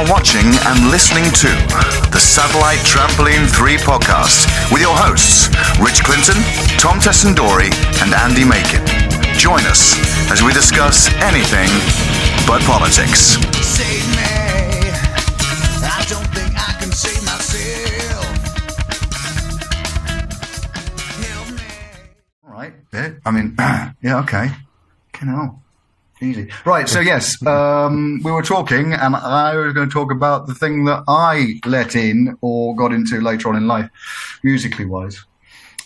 are watching and listening to the Satellite Trampoline 3 podcast with your hosts, Rich Clinton, Thom Tessandori, and Andy Macon. Join us as we discuss anything but politics. Save me. I don't think I can save myself. Help me. All right. Yeah. I mean, yeah, okay. Easy. Right, so yes, we were talking, and I was going to talk about the thing that I let in or got into later on in life, musically wise,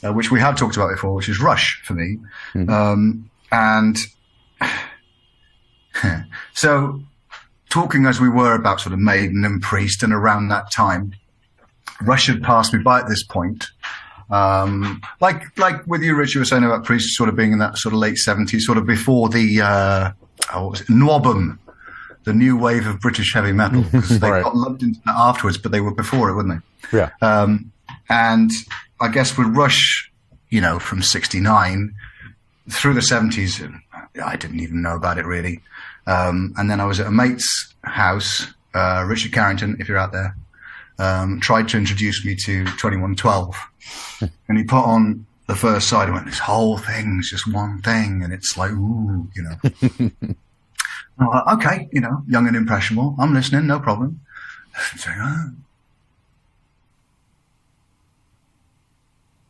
which we have talked about before, which is Rush for me. And so talking as we were about sort of Maiden and Priest and around that time, Rush had passed me by at this point. Like with you, Rich, you were saying about Priest sort of being in that sort of late 70s, sort of before the, what was it? Nwobum, the new wave of British heavy metal, because they got lumped into that afterwards, but they were before it, weren't they? Yeah. And I guess with Rush, you know, from 69 through the 70s, I didn't even know about it really. And then I was at a mate's house, Richard Carrington, if you're out there, tried to introduce me to 2112. And he put on the first side and went, this whole thing's just one thing. And it's like, ooh, you know. I'm like, okay, you know, young and impressionable. I'm listening, no problem. So,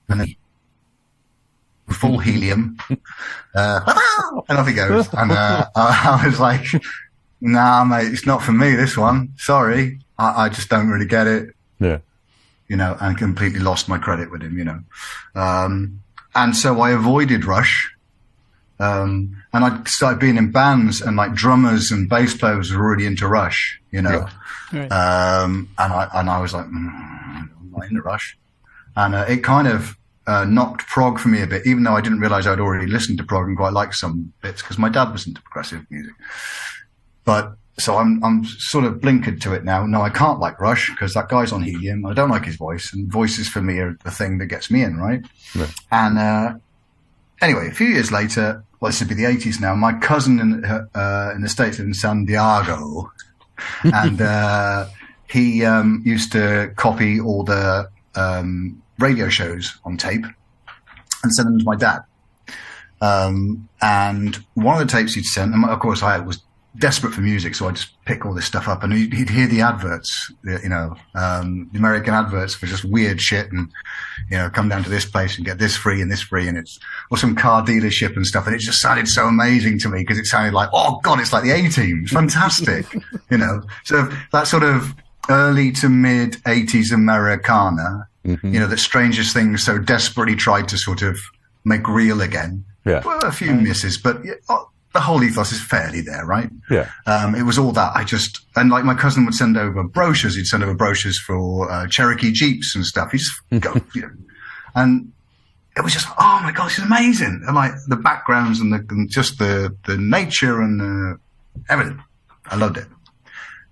and then full helium. And off he goes. And I was like, nah, mate, it's not for me, this one. Sorry. I just don't really get it. Yeah. You know, and completely lost my credit with him, you know. And so I avoided Rush. And I started being in bands, and like drummers and bass players were really into Rush, you know. Yeah. Right. And I was like, I'm not into Rush. And it kind of knocked prog for me a bit, even though I didn't realize I'd already listened to prog and quite liked some bits, because my dad was into progressive music. But so I'm sort of blinkered to it now. No, I can't like Rush because that guy's on helium. I don't like his voice, and voices for me are the thing that gets me in, right? Yeah. And anyway, a few years later, well, this would be the 80s now. My cousin in the States lived in San Diego, and he used to copy all the radio shows on tape and send them to my dad. And one of the tapes he'd sent, and of course I was desperate for music, so I just pick all this stuff up, and he'd hear the adverts, you know, the American adverts for just weird shit, and you know, come down to this place and get this free, and it's or some car dealership and stuff, and it just sounded so amazing to me because it sounded like, oh god, it's like the A-Team, it's fantastic, you know. So that sort of early to mid 80s Americana, you know, that Strangest Things so desperately tried to sort of make real again. Yeah, well, a few misses, but the whole ethos is fairly there, right? Yeah. It was all that. And like my cousin would send over brochures. He'd send over brochures for Cherokee Jeeps and stuff. He'd just go, you know. And it was just, oh my gosh, it's amazing. And like the backgrounds and just the nature and everything. I loved it.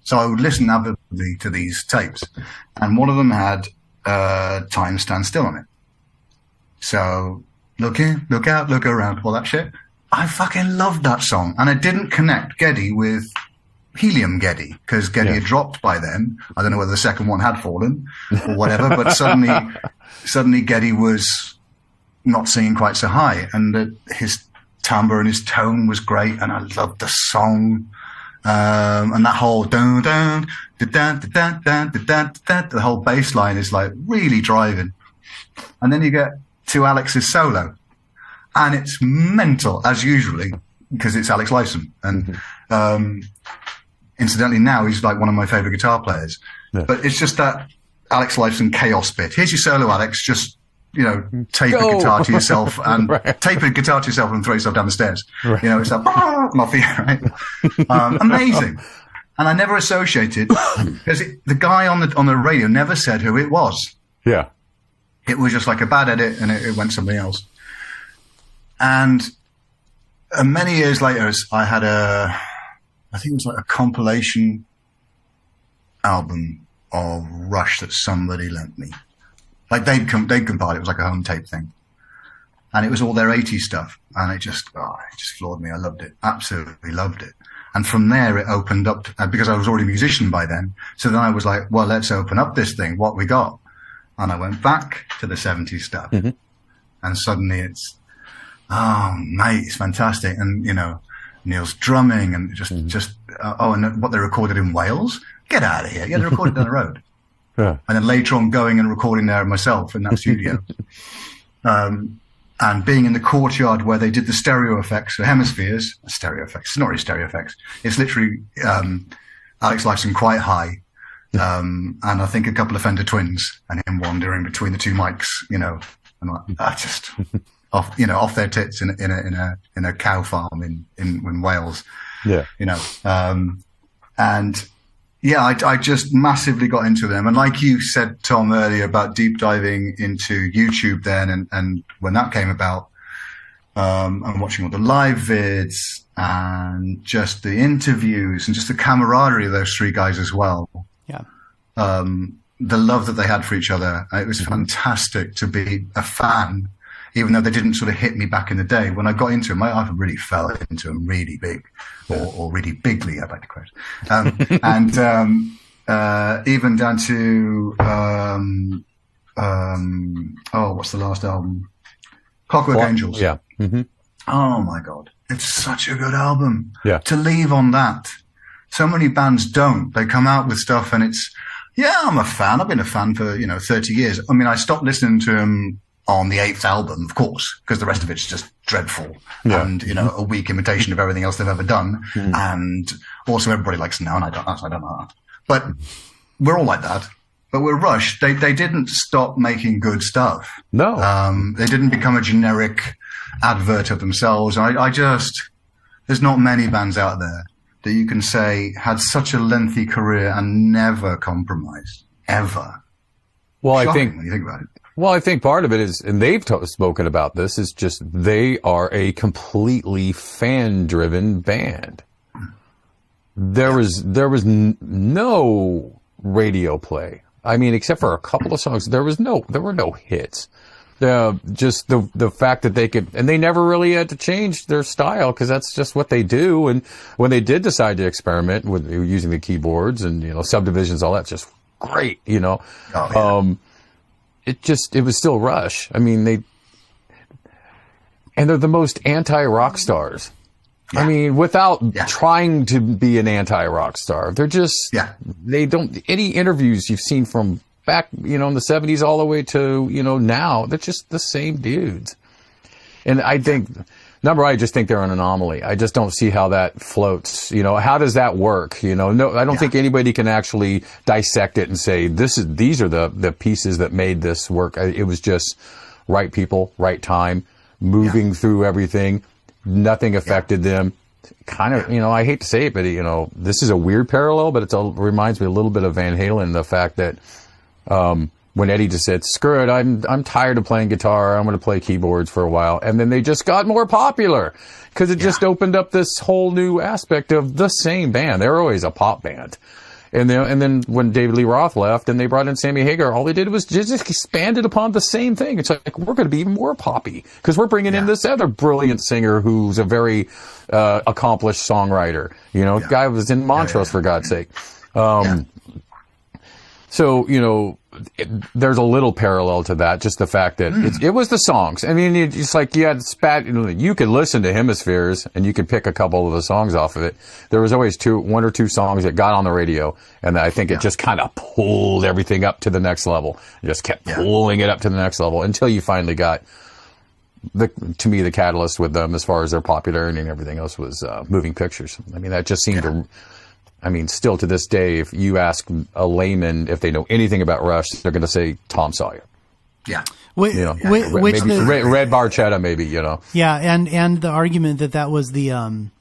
So I would listen avidly to these tapes. And one of them had Time Stand Still on it. So look in, look out, look around, all that shit. I fucking loved that song. And I didn't connect Geddy with Helium Geddy, because Geddy had dropped by then. I don't know whether the second one had fallen or whatever, but suddenly Geddy was not singing quite so high. And his timbre and his tone was great, and I loved the song. And that whole dun dun dun dun dun dun dun dun, the whole bass line is like really driving. And then you get to Alex's solo. And it's mental, as usually, because it's Alex Lifeson. And incidentally, now he's like one of my favorite guitar players. Yeah. But it's just that Alex Lifeson chaos bit. Here's your solo, Alex. Just, you know, tape a guitar to yourself and tape a guitar to yourself and throw yourself down the stairs. Right. You know, it's like, and off you, right? Amazing. And I never associated, because the guy on the radio never said who it was. Yeah. It was just like a bad edit, and it went somebody else. And many years later, I had I think it was like a compilation album of Rush that somebody lent me. Like they'd compiled it. It was like a home tape thing. And it was all their 80s stuff. And it just floored me. I loved it. Absolutely loved it. And from there, it opened up because I was already a musician by then. So then I was like, well, let's open up this thing. What we got? And I went back to the 70s stuff. Mm-hmm. And suddenly it's, oh, mate, it's fantastic. And, Neil's drumming and and what they recorded in Wales. Get out of here. Yeah, they recorded down the road. Yeah. And then later on going and recording there myself in that studio. And being in the courtyard where they did the stereo effects for Hemispheres. Stereo effects. It's not really stereo effects. It's literally Alex Lifeson quite high. And I think a couple of Fender Twins and him wandering between the two mics, and just off their tits in a cow farm in Wales. Yeah. I just massively got into them. And like you said, Tom, earlier about deep diving into YouTube then and when that came about, and watching all the live vids and just the interviews and just the camaraderie of those three guys as well. Yeah. The love that they had for each other. It was fantastic to be a fan, even though they didn't sort of hit me back in the day. When I got into them, I really fell into them really big, or really bigly, I'd like to quote. Even down to, what's the last album? Clockwork Angels. Yeah. Mm-hmm. Oh my God. It's such a good album. Yeah. To leave on that. So many bands don't. They come out with stuff and it's, I'm a fan. I've been a fan for, 30 years. I mean, I stopped listening to them on the 8th album, of course, because the rest of it's just dreadful and, a weak imitation of everything else they've ever done. Mm. And also everybody likes now, and I don't know that. But we're all like that. But with Rush, they didn't stop making good stuff. No. They didn't become a generic advert of themselves. There's not many bands out there that you can say had such a lengthy career and never compromised, ever. Well, Shocking when you think about it. Well, I think part of it is, and they've spoken about this, is just they are a completely fan-driven band. There was no radio play. I mean, except for a couple of songs, there were no hits. Just the fact that they could, and they never really had to change their style because that's just what they do. And when they did decide to experiment with using the keyboards and subdivisions, all that's just great. Oh, yeah. It was still Rush. I mean, they're the most anti-rock stars. Yeah. I mean, without trying to be an anti-rock star, they're just, they don't, any interviews you've seen from back, in the 70s all the way to, now, they're just the same dudes. And I think, I just think they're an anomaly. I just don't see how that floats. How does that work? No, I don't think anybody can actually dissect it and say, these are the pieces that made this work. It was just right people, right time, moving through everything. Nothing affected them. Kind of, I hate to say it, but, this is a weird parallel, but it reminds me a little bit of Van Halen, the fact that, when Eddie just said, screw it, I'm tired of playing guitar, I'm going to play keyboards for a while. And then they just got more popular because it just opened up this whole new aspect of the same band. They were always a pop band. And then when David Lee Roth left and they brought in Sammy Hagar, all they did was just expanded upon the same thing. It's like, we're going to be even more poppy because we're bringing in this other brilliant singer who's a very accomplished songwriter. Guy was in Montrose, for God's sake. So, there's a little parallel to that, just the fact that it was the songs. I mean, it's like you had you could listen to Hemispheres and you could pick a couple of the songs off of it. There was always one or two songs that got on the radio, and I think it just kind of pulled everything up to the next level. It just kept pulling it up to the next level until you finally got to me, the catalyst with them as far as their popularity and everything else was Moving Pictures. I mean, that just seemed to... I mean, still to this day, if you ask a layman if they know anything about Rush, they're going to say Tom Sawyer. Yeah. Red Barchetta, maybe, Yeah, and the argument that was the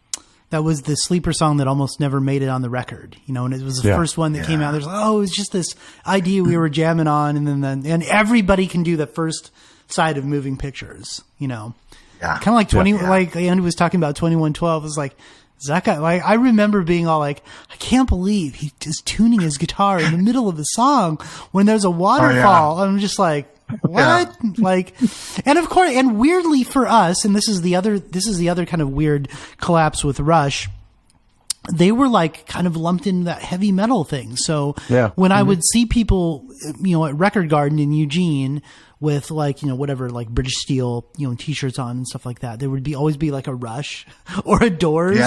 sleeper song that almost never made it on the record, and it was the first one that came out. There's it was just this idea we were jamming on, and everybody can do the first side of Moving Pictures, kind of like like Andy was talking about 2112. It was like. That guy, I remember being all like, I can't believe he is tuning his guitar in the middle of the song when there's a waterfall. I'm just like, what? And of course, and weirdly for us, and this is the other kind of weird collapse with Rush. they were like kind of lumped into that heavy metal thing. So when I would see people, at Record Garden in Eugene with like, whatever, like British Steel, t-shirts on and stuff like that, there would always be like a Rush or a Doors,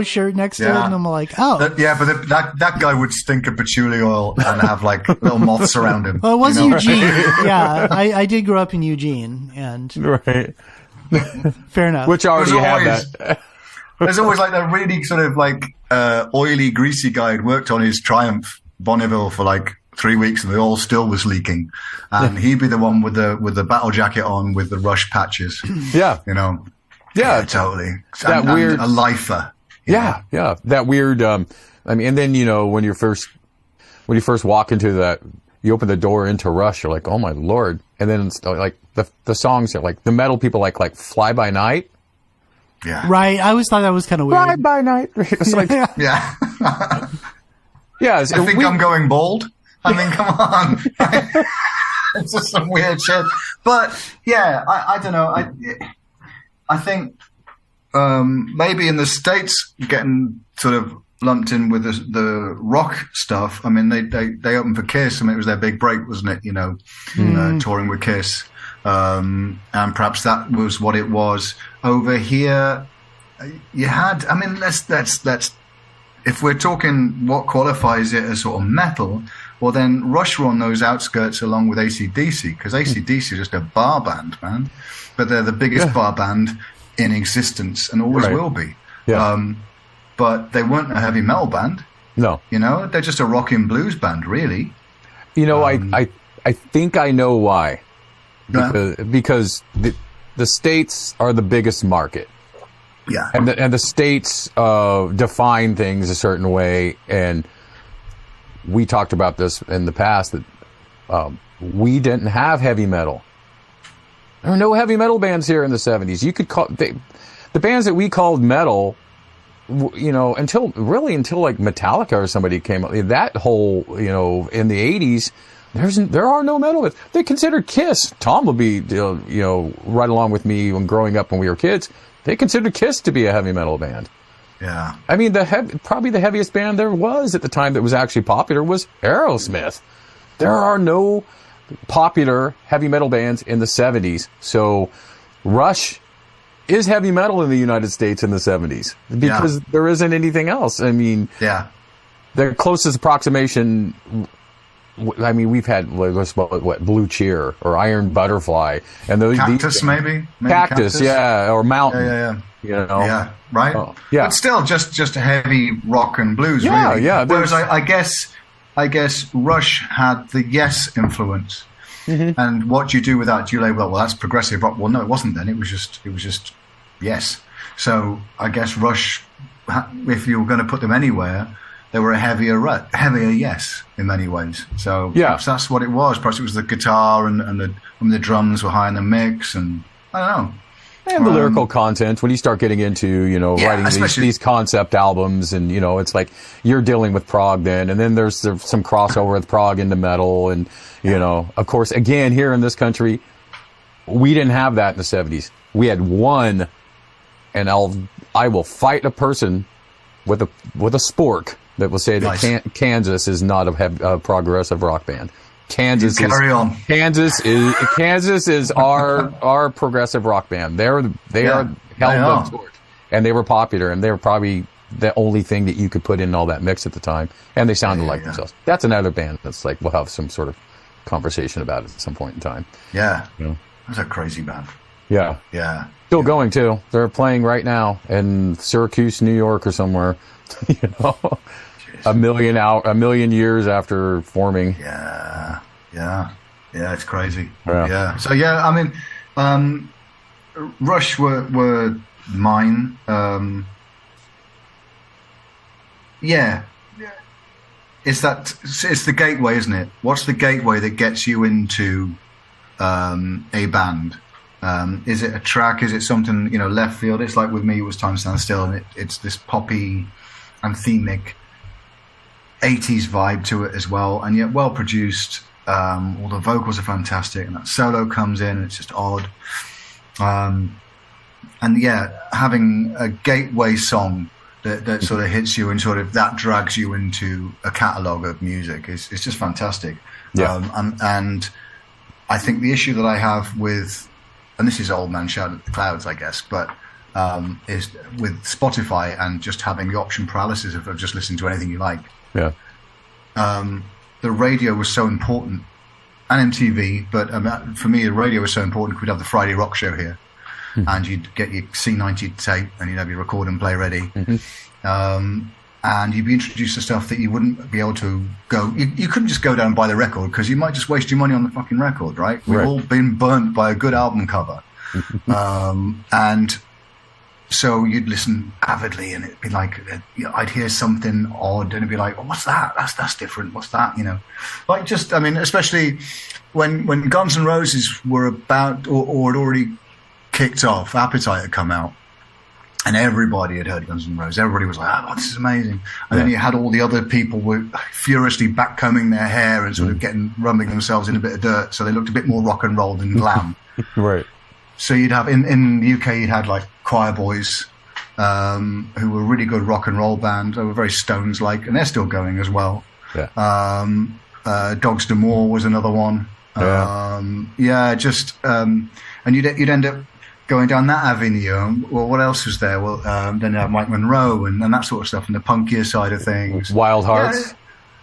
shirt next to it. And I'm like, oh. But that guy would stink of patchouli oil and have like little moths around him. Well, it was Eugene. Yeah. I did grow up in Eugene and. Right. Fair enough. Which already had that. There's always like that really sort of like oily, greasy guy who'd worked on his Triumph Bonneville for like 3 weeks and the oil still was leaking. And he'd be the one with the battle jacket on with the Rush patches. Yeah. Yeah, totally. That weird. A lifer. Yeah. That weird, and then, when you first walk into that, you open the door into Rush, you're like, oh my Lord. And then it's like the songs are like the metal people like Fly By Night. Yeah. Right. I always thought that was kind of weird. Fly By Night. It's like, yeah. Yeah. I think I'm going bald. I mean, come on. It's just some weird shit. But yeah, I don't know. I think maybe in the States getting sort of lumped in with the rock stuff. I mean, they opened for Kiss. I mean, it was their big break, wasn't it? Touring with Kiss. And perhaps that was what it was. Over here, you had, I mean, let's if we're talking what qualifies it as sort of metal, well then Rush were on those outskirts along with AC/DC, because AC/DC is just a bar band, man. But they're the biggest bar band in existence and always will be. Yeah. But they weren't a heavy metal band. No. They're just a rock and blues band, really. I think I know why. Because the States are the biggest market. Yeah. And the States define things a certain way, and we talked about this in the past that we didn't have heavy metal. There were no heavy metal bands here in the 70s. You could call the bands that we called metal, until like Metallica or somebody came up. That whole, in the 80s, there are no metal bands. They considered Kiss. Tom will be, right along with me when growing up when we were kids. They considered Kiss to be a heavy metal band. Yeah. I mean, probably the heaviest band there was at the time that was actually popular was Aerosmith. There are no popular heavy metal bands in the 70s. So Rush is heavy metal in the United States in the 70s because there isn't anything else. I mean, their closest approximation, I mean, we've had what Blue Cheer or Iron Butterfly and those Cactus, maybe Cactus, or Mountain. Yeah, right. Yeah, but still, just heavy rock and blues. Yeah, really. Yeah. Whereas I guess Rush had the Yes influence, and what do you do with that? Do you label, well, that's progressive rock? Well, no, it wasn't. Then it was just Yes. So I guess Rush, if you were going to put them anywhere, they were a heavier Yes in many ways. So perhaps that's what it was. Perhaps it was the guitar and the drums were high in the mix, and I don't know. And the lyrical content, when you start getting into, writing these concept albums, and, it's like you're dealing with prog then, and then there's some crossover with prog into metal, and, of course, again, here in this country, we didn't have that in the 70s. We had one, and I will fight a person with a spork that will say that Kansas is not a progressive rock band. Kansas is our progressive rock band. They are held the torch, and they were popular, and they were probably the only thing that you could put in all that mix at the time, and they sounded like themselves. That's another band that's like we'll have some sort of conversation about it at some point in time. Yeah, that's a crazy band. Yeah. Still going too. They're playing right now in Syracuse, New York, or somewhere. A million years after forming. Yeah, it's crazy. Yeah. So I mean, Rush were mine. It's the gateway, isn't it? What's the gateway that gets you into a band? Is it a track? Is it something left field? It's like with me, it was Time Stand Still, and it's this poppy, anthemic 80s vibe to it as well, and yet well produced. All the vocals are fantastic, and that solo comes in, and it's just odd. And having a gateway song that sort of hits you and sort of that drags you into a catalogue of music. It's just fantastic. Yeah. And I think the issue that I have with, and this is old man shouting at the clouds, I guess, but is with Spotify and just having the option paralysis of just listening to anything you like. Yeah. The radio was so important, and MTV, but for me, the radio was so important. We'd have the Friday Rock Show here, and you'd get your C90 tape, and you'd have your record and play ready, and you'd be introduced to stuff that you wouldn't be able to go. You couldn't just go down and buy the record because you might just waste your money on the fucking record, right? We've all been burnt by a good album cover, and so you'd listen avidly, and it'd be like, I'd hear something odd, and it'd be like, oh, what's that? That's different. What's that? You know, like just, I mean, especially when Guns N' Roses were about, or had already kicked off, Appetite had come out, and everybody had heard Guns N' Roses. Everybody was like, oh, this is amazing. And then you had all the other people were furiously backcombing their hair and sort of rubbing themselves in a bit of dirt, so they looked a bit more rock and roll than glam. Right. So you'd have, in the UK, you'd had like Choir Boys, who were a really good rock and roll band. They were very Stones-like, and they're still going as well. Yeah. Dogs d'Amour was another one. And you'd end up going down that avenue. Well, what else was there? Well, then you have Mike Monroe and that sort of stuff, and the punkier side of things. Wild Hearts. Yeah,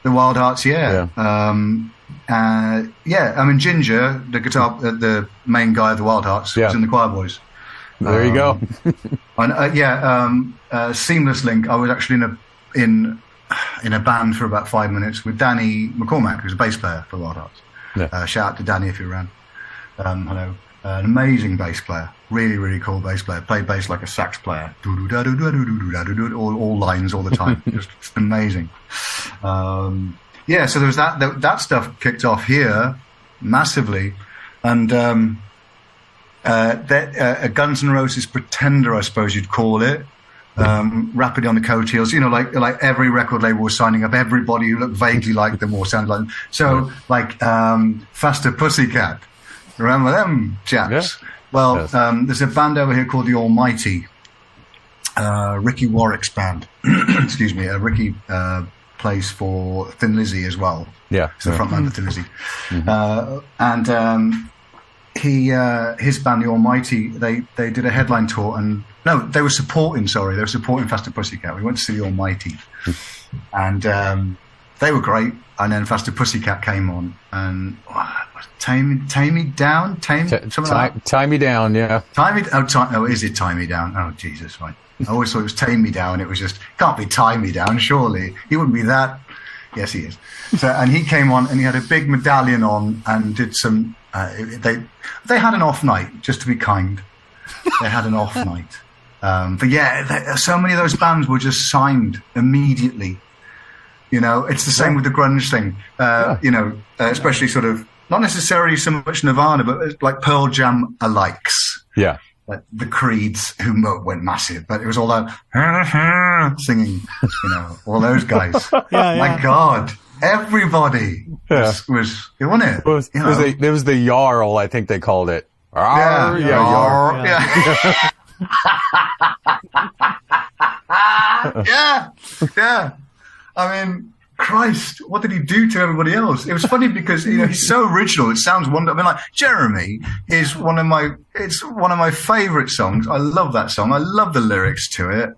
the Wild Hearts, yeah. I mean, Ginger, the guitar, the main guy of the Wild Hearts, was in the Choir Boys. There you go. Seamless Link. I was actually in a band for about 5 minutes with Danny McCormack, who's a bass player for the Wild Hearts. Yeah. Shout out to Danny if you're around. Hello. An amazing bass player, really, really cool bass player. Played bass like a sax player, all lines all the time. Just amazing. So there was that stuff kicked off here massively, and a Guns N' Roses pretender, I suppose you'd call it, rapidly on the coattails. You know, like every record label was signing up everybody who looked vaguely like them or sounded like them. So Faster Pussycat. Remember them chaps? Yeah. Well, there's a band over here called The Almighty, Ricky Warwick's band. Excuse me, Ricky plays for Thin Lizzy as well. Yeah, he's the frontman for Thin Lizzy. And his band, The Almighty, they did a headline tour, and they were supporting Faster Pussycat. We went to see The Almighty, and they were great. And then Faster Pussycat came on, and Tie Me Down, Tie Me Down, yeah. Is it Tie Me Down? Oh Jesus, right. I always thought it was Tame Me Down. It was just, can't be Tie Me Down, surely. He wouldn't be that. Yes, he is. So, and he came on, and he had a big medallion on, and did some. They had an off night, just to be kind. They had an off night. But so many of those bands were just signed immediately. You know, it's the same with the grunge thing. Especially sort of not necessarily so much Nirvana, but like Pearl Jam alikes. Yeah. Like the Creeds, who went massive, but it was all that singing, all those guys. My God, everybody was wasn't it? It was the Jarl, I think they called it. Jarl. Yeah. I mean, Christ, what did he do to everybody else? It was funny because he's so original. It sounds wonderful. I mean, like Jeremy is one of my favorite songs. I love that song. I love the lyrics to it.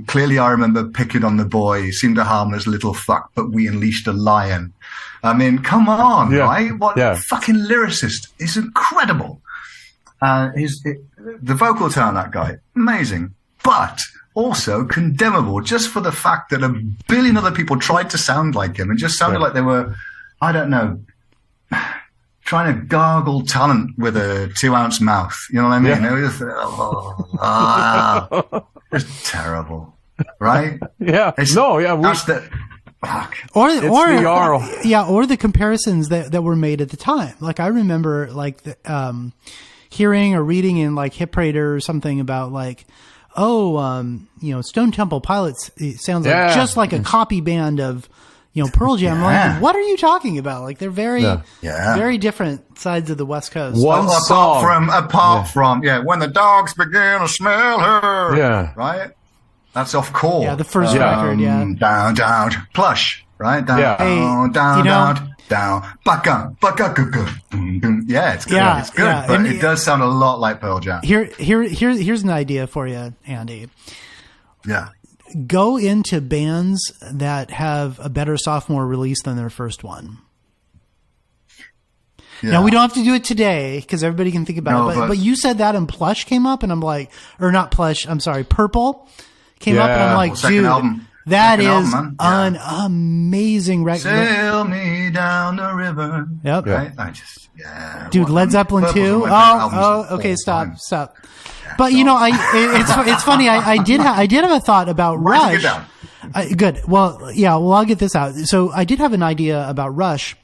Clearly, I remember picking on the boy. He seemed a harmless little fuck, but we unleashed a lion. I mean, come on, right? What fucking lyricist? He's incredible. The vocal talent, that guy, amazing, but also condemnable just for the fact that a billion other people tried to sound like him and just sounded like they were, I don't know, trying to gargle talent with a 2-ounce mouth. You know what I mean? It was it's terrible, right? Yeah. That's the fuck. Or the comparisons that were made at the time. Like I remember hearing or reading in like Hip Raider or something about like, Stone Temple Pilots, it sounds like just like a copy band of, Pearl Jam. Like, what are you talking about? Like, they're very, very different sides of the West Coast. Apart from, when the dogs begin to smell her. Yeah. Right? That's off chord. Yeah, the first record, yeah. Down, down, plush, right? Down, Yeah. down, down, back up, yeah, it's good. Yeah, it's good, yeah. but And it does sound a lot like Pearl Jam. Here's an idea for you, Andy. Yeah. Go into bands that have a better sophomore release than their first one. Yeah. Now, we don't have to do it today because everybody can think about it. But you said that and Plush came up, and I'm like, or not Plush, I'm sorry, Purple came up, and I'm like, dude, that is an amazing record. Sail me down the river. Yep. Right? I just, dude, Led Zeppelin 2? Okay, stop. Yeah, but it's funny. I did have a thought about Rush. Good. Well, yeah. Well, I'll get this out. So I did have an idea about Rush,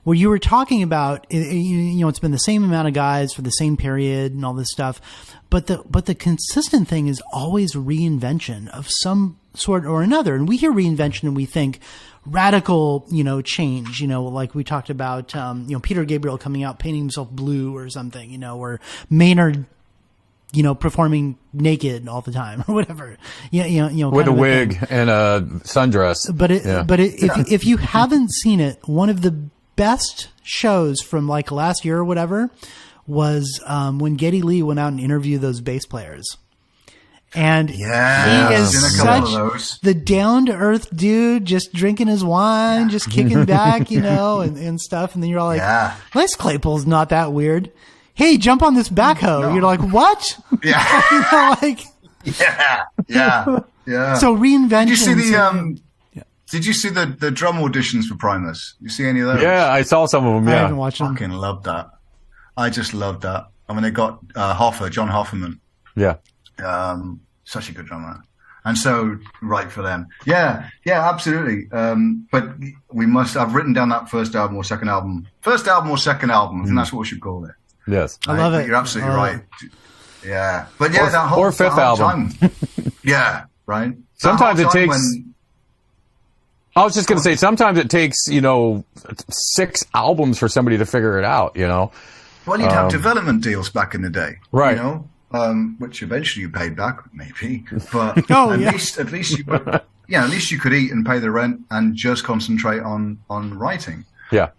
where you were talking about, it's been the same amount of guys for the same period and all this stuff, but the consistent thing is always reinvention of some sort or another. And we hear reinvention and we think radical, change, like we talked about, Peter Gabriel coming out painting himself blue or something, or Maynard, performing naked all the time or whatever, with a wig and a sundress. But if you haven't seen it, one of the best shows from like last year or whatever was when Geddy Lee went out and interviewed those bass players. And he is such the down to earth dude, just drinking his wine, just kicking back, and stuff. And then you're all like, Les Claypool's not that weird. Hey, jump on this backhoe. No. You're like, what? Yeah. Yeah. So reinvention. Did you see the Did you see the drum auditions for Primus? You see any of those? Yeah, I saw some of them. Yeah, I haven't watched them. Fucking loved that. I just loved that. I mean, they got John Hofferman. Yeah. Such a good drummer. And so, right for them. Yeah, absolutely. But I've written down that first album or second album. First album or second album, and that's what we should call it. Yes. Right? I love it. You're absolutely right. Yeah. But yeah, that whole or fifth album. Yeah, right. Sometimes it takes... I was just going to say, sometimes it takes, 6 albums for somebody to figure it out, Well, you'd have development deals back in the day. Right. Which eventually you paid back, maybe. But at least you could eat and pay the rent and just concentrate on writing. Yeah.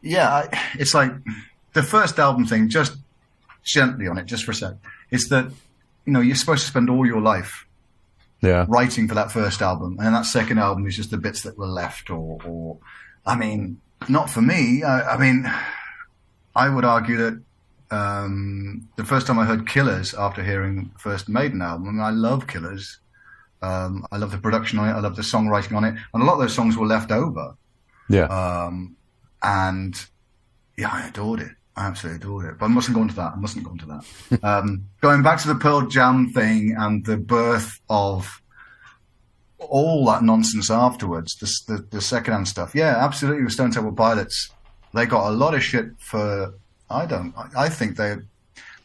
It's like the first album thing, just gently on it, just for a sec. It's that, you're supposed to spend all your life writing for that first album, and that second album is just the bits that were left, or I mean, not for me. I would argue that the first time I heard Killers after hearing the first Maiden album, I love Killers. I love the production on it. I love the songwriting on it, and a lot of those songs were left over. Yeah. And I adored it. I absolutely adored it. But I mustn't go into that. Going back to the Pearl Jam thing and the birth of all that nonsense afterwards, the secondhand stuff. Yeah, absolutely. With Stone Temple Pilots, they got a lot of shit for. I think they're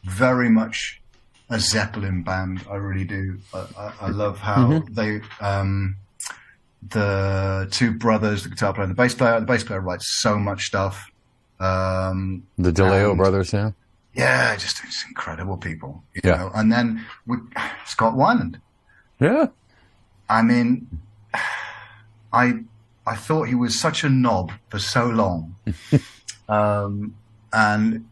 very much a Zeppelin band. I really do. I love how they. The two brothers, the guitar player and the bass player writes so much stuff. The DeLeo brothers, yeah. Yeah, just incredible people. You know? And then Scott Weiland. Yeah. I mean, I thought he was such a knob for so long. And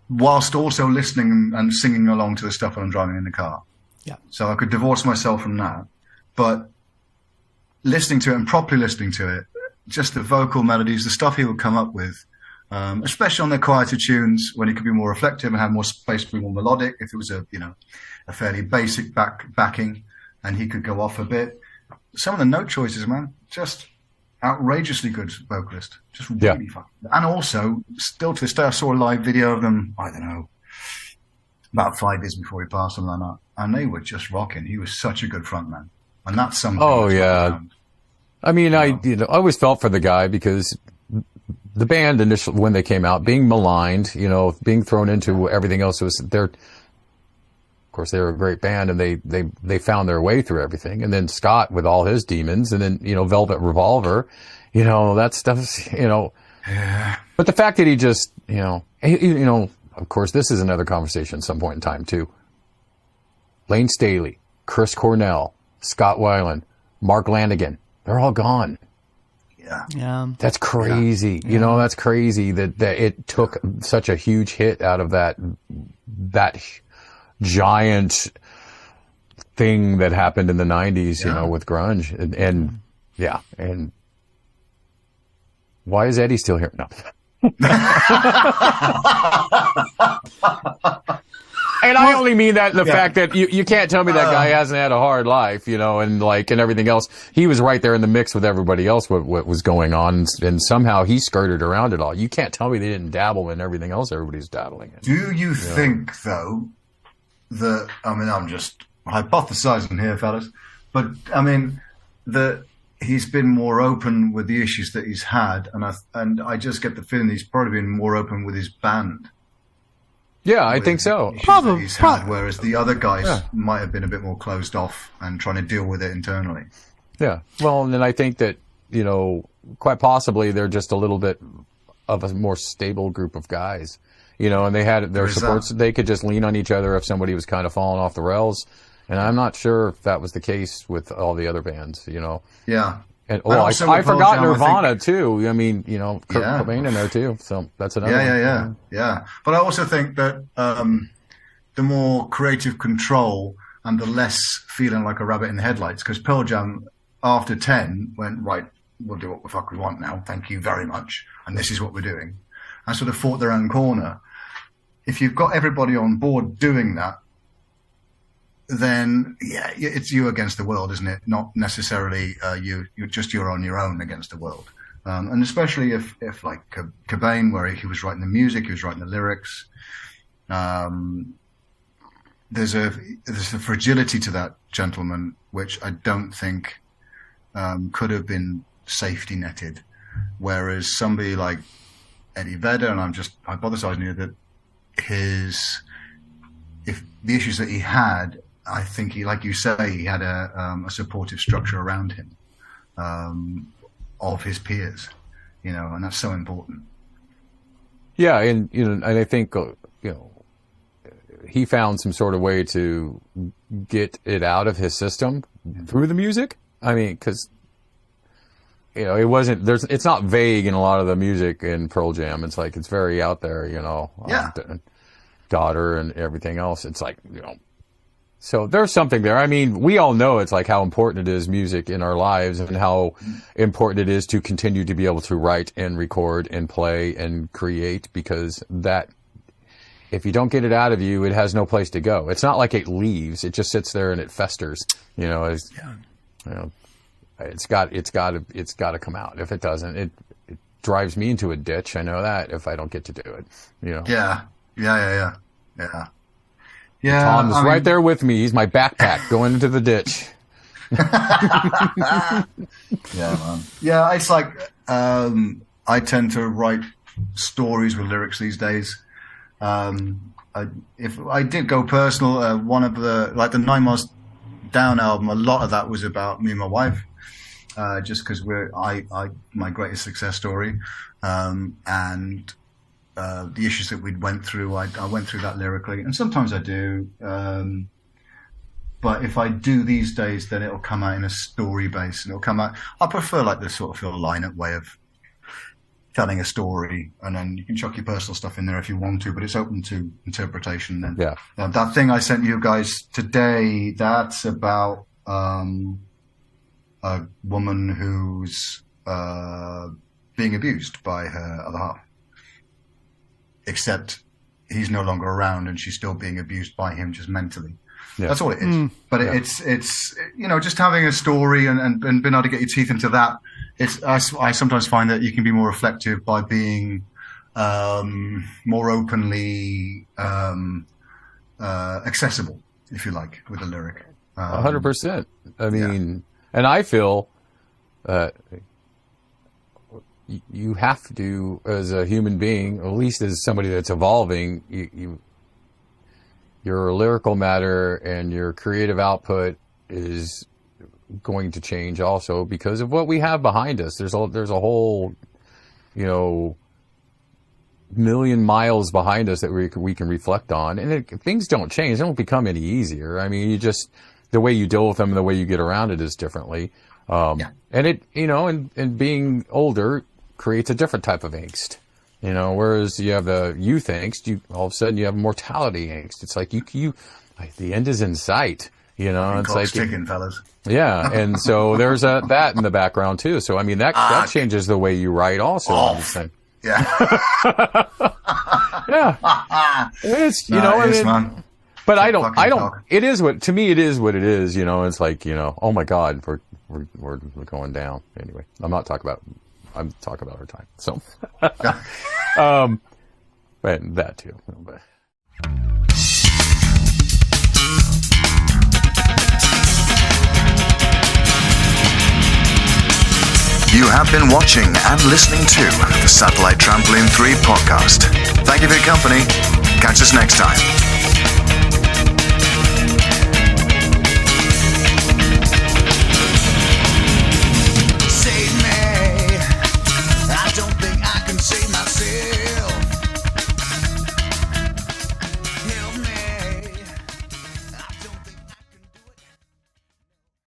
whilst also listening and singing along to the stuff when I'm driving in the car. Yeah. So I could divorce myself from that. But listening to it and properly listening to it, just the vocal melodies, the stuff he would come up with, especially on their quieter tunes when he could be more reflective and have more space to be more melodic. If it was a fairly basic backing and he could go off a bit. Some of the note choices, man, just outrageously good vocalist. Just really fun. And also, still to this day, I saw a live video of them, I don't know, about 5 years before he passed, something like that. And they were just rocking. He was such a good frontman. And that's something. Oh, yeah. I mean, I always felt for the guy because the band initially, when they came out, being maligned, being thrown into everything else was their. Of course, they were a great band, and they found their way through everything. And then Scott with all his demons, and then Velvet Revolver, that stuff's Yeah. But the fact that he just of course, this is another conversation at some point in time too. Lane Staley, Chris Cornell, Scott Weiland, Mark Lanigan. They're all gone. Yeah. That's crazy. You know, that's crazy that it took such a huge hit out of that giant thing that happened in the 90s, you know, with grunge. And why is Eddie still here? No. And I only mean that in the fact that you can't tell me that guy hasn't had a hard life, you know, and everything else. He was right there in the mix with everybody else, what was going on, and somehow he skirted around it all. You can't tell me they didn't dabble in everything else everybody's dabbling in. Do you think, though, that, I mean, I'm just hypothesizing here, fellas, but I mean, that he's been more open with the issues that he's had, and I just get the feeling he's probably been more open with his band. Yeah, I think so. Probably. Whereas the other guys might have been a bit more closed off and trying to deal with it internally. Yeah. Well, and then I think that, you know, quite possibly they're just a little bit of a more stable group of guys, you know, and they had their supports. They could just lean on each other if somebody was kind of falling off the rails. And I'm not sure if that was the case with all the other bands, you know. Yeah. And I forgot Nirvana too. I mean, you know, Kurt Cobain in there too. So that's another one. Yeah. But I also think that the more creative control and the less feeling like a rabbit in the headlights, because Pearl Jam after 10 went, right, we'll do what the fuck we want now. Thank you very much. And this is what we're doing. And sort of fought their own corner. If you've got everybody on board doing that, then it's you against the world, isn't it? Not necessarily you're on your own against the world. And especially if like Cobain, where he was writing the music, he was writing the lyrics. There's a fragility to that gentleman, which I don't think could have been safety netted. Whereas somebody like Eddie Vedder, and I'm just hypothesizing here that if the issues that he had, I think he, like you say, he had a supportive structure around him of his peers, you know, and that's so important. Yeah, and you know, and I think you know, he found some sort of way to get it out of his system through the music. I mean, because you know, it's not vague in a lot of the music in Pearl Jam. It's like it's very out there, you know. Daughter and everything else. It's like, you know. So there's something there. I mean, we all know it's like how important it is, music in our lives, and how important it is to continue to be able to write and record and play and create, because that, if you don't get it out of you, it has no place to go. It's not like it leaves. It just sits there and it festers, you know, you know, it's got to come out. If it doesn't, it drives me into a ditch. I know that if I don't get to do it, you know. Yeah. Tom is right there with me. He's my backpack going into the ditch. Yeah, man. Yeah, it's like I tend to write stories with lyrics these days. If I did go personal, one of the 9 Miles Down album, a lot of that was about me and my wife, just because my greatest success story, and the issues that we went through, I went through that lyrically, and sometimes I do. But if I do these days, then it'll come out in a story base, and it'll come out. I prefer like this sort of Phil Lynott way of telling a story, and then you can chuck your personal stuff in there if you want to, but it's open to interpretation. Then that thing I sent you guys today, that's about a woman who's being abused by her other half. Except he's no longer around and she's still being abused by him just mentally. Yeah. That's all it is. But it's you know, just having a story and being able to get your teeth into that. I sometimes find that you can be more reflective by being more openly accessible, if you like, with a lyric. 100%. I mean, and I feel you have to, as a human being, at least as somebody that's evolving, your lyrical matter and your creative output is going to change also because of what we have behind us. There's a whole, you know, million miles behind us that we can reflect on, and things don't change. They don't become any easier. I mean, the way you deal with them and the way you get around it is differently. And it, and being older creates a different type of angst. Whereas you have the youth angst, all of a sudden you have mortality angst. It's like the end is in sight. It's like ticking, fellas. Yeah, and so there's that in the background too. So I mean that changes the way you write also. Yeah. Yeah. It's man. But I don't. It is what to me. It is what it is. It's like oh my God, we're going down. Anyway, I'm talking about our time. So, but that too. But. You have been watching and listening to the Satellite Trampoline 3 podcast. Thank you for your company. Catch us next time.